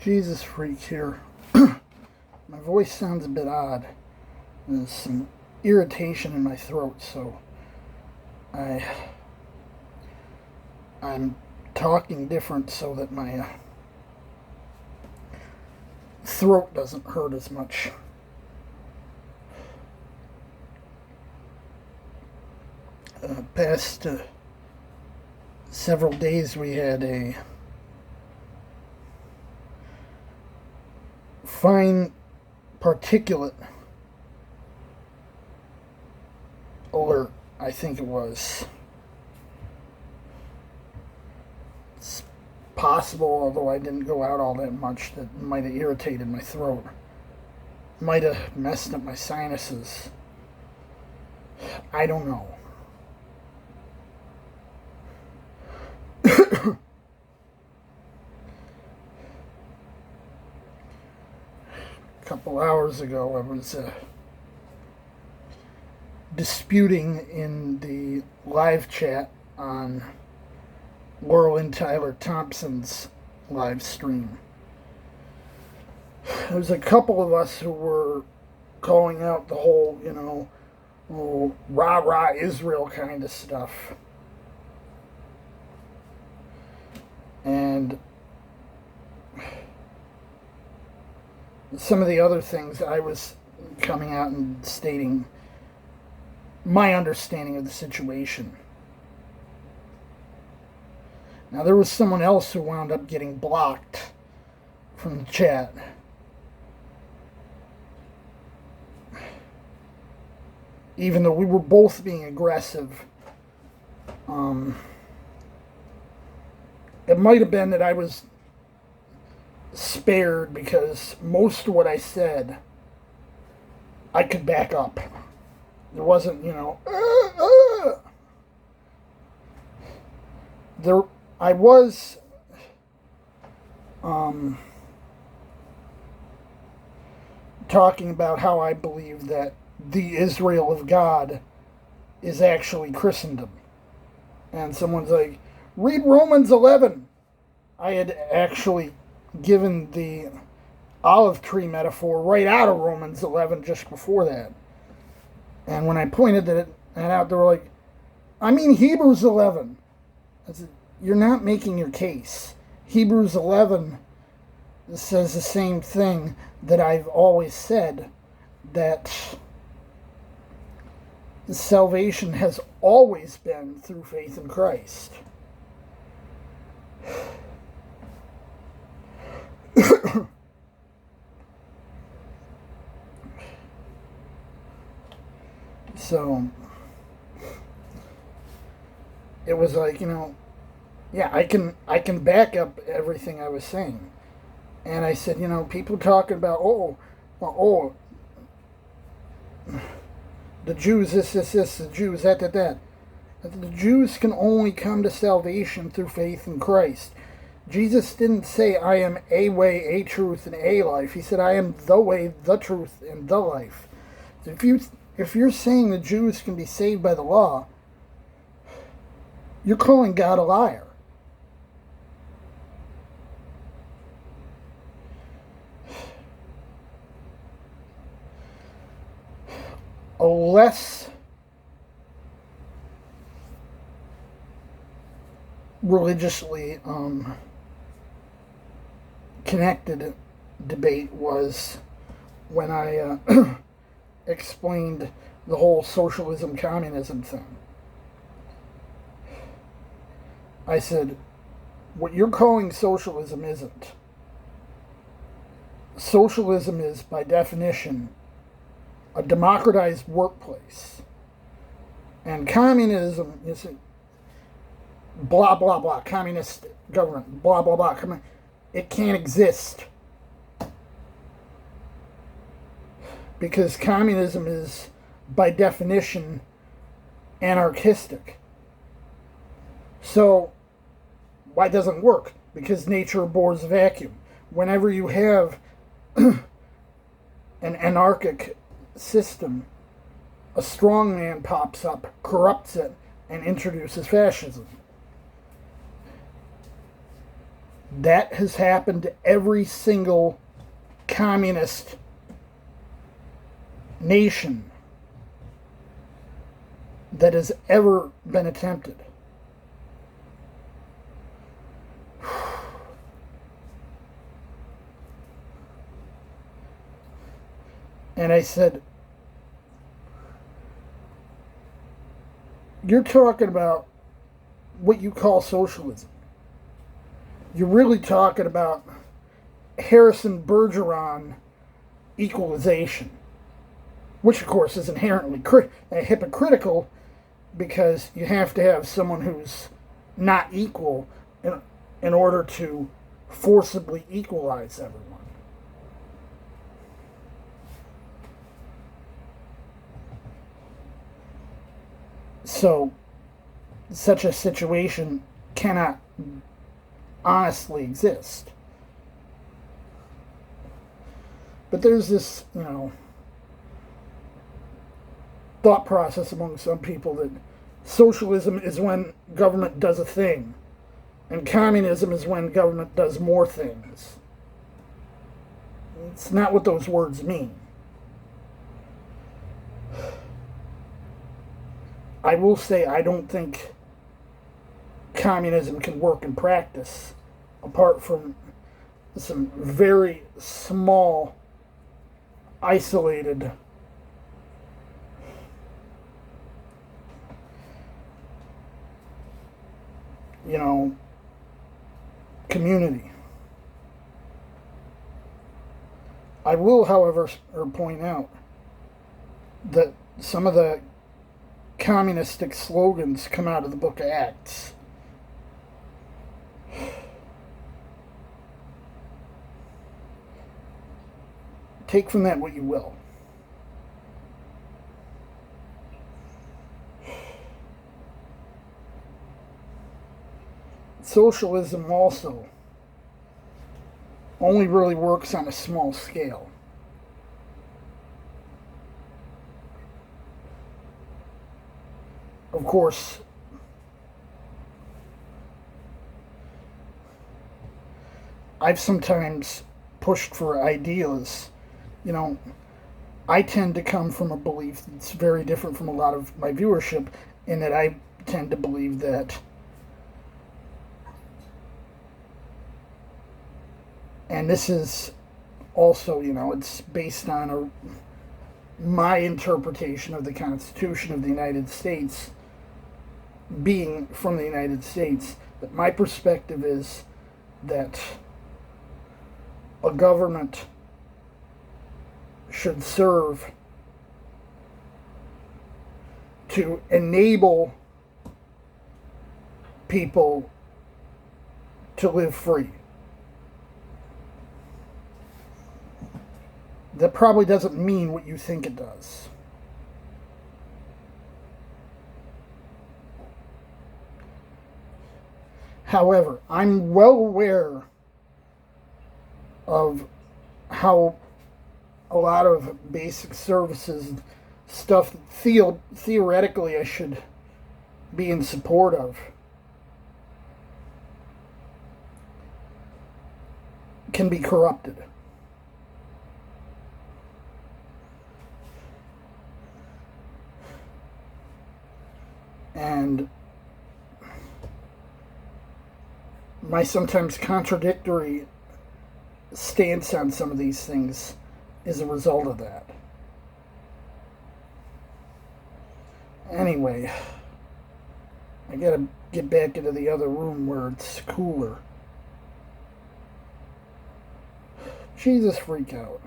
Jesus freak here. My voice sounds a bit odd. There's some irritation in my throat, so I'm talking different so that my throat doesn't hurt as much. Past several days we had a fine particulate alert, I think it was. It's possible, although I didn't go out all that much, that might have irritated my throat. Might have messed up my sinuses. I don't know. A couple hours ago, I was disputing in the live chat on Laurel and Tyler Thompson's live stream. There was a couple of us who were calling out the whole, rah-rah Israel kind of stuff. And some of the other things, I was coming out and stating my understanding of the situation. Now, there was someone else who wound up getting blocked from the chat. Even though we were both being aggressive. It might have been that I was spared because most of what I said I could back up. There wasn't, there I was talking about how I believe that the Israel of God is actually Christendom. And someone's like, read Romans 11. I had actually given the olive tree metaphor right out of Romans 11 just before that. And when I pointed that out, they were like, I mean Hebrews 11. I said, you're not making your case. Hebrews 11 says the same thing that I've always said, that salvation has always been through faith in Christ. So it was like, yeah, I can back up everything I was saying. And I said, people talking about, the Jews, this, the Jews, that. The Jews can only come to salvation through faith in Christ. Jesus didn't say, I am a way, a truth, and a life. He said, I am the way, the truth, and the life. So if you're saying the Jews can be saved by the law, you're calling God a liar. A less religiously connected debate was when I explained the whole socialism communism thing. I said, what you're calling socialism isn't. Socialism is, by definition, a democratized workplace. And communism is blah, blah, blah, communist government, blah, blah, blah. It can't exist. Because communism is, by definition, anarchistic. So, why doesn't it work? Because nature abhors vacuum. Whenever you have an anarchic system, a strong man pops up, corrupts it, and introduces fascism. That has happened to every single communist nation that has ever been attempted. And I said, you're talking about what you call socialism. You're really talking about Harrison Bergeron equalization, which of course is inherently hypocritical, because you have to have someone who's not equal in order to forcibly equalize everyone. So, such a situation cannot honestly exist. But there's this, thought process among some people that socialism is when government does a thing, and communism is when government does more things. It's not what those words mean. I will say I don't think communism can work in practice apart from some very small, isolated community. I will, however, point out that some of the communistic slogans come out of the Book of Acts. Take from that what you will. Socialism also only really works on a small scale. Of course, I've sometimes pushed for ideas. I tend to come from a belief that's very different from a lot of my viewership, in that I tend to believe that and this is also, it's based on my interpretation of the Constitution of the United States, being from the United States, that my perspective is that a government should serve to enable people to live free. That probably doesn't mean what you think it does. However, I'm well aware of how a lot of basic services, stuff theoretically I should be in support of, can be corrupted. And my sometimes contradictory stance on some of these things is a result of that. Anyway, I gotta get back into the other room where it's cooler. Jesus, freak out.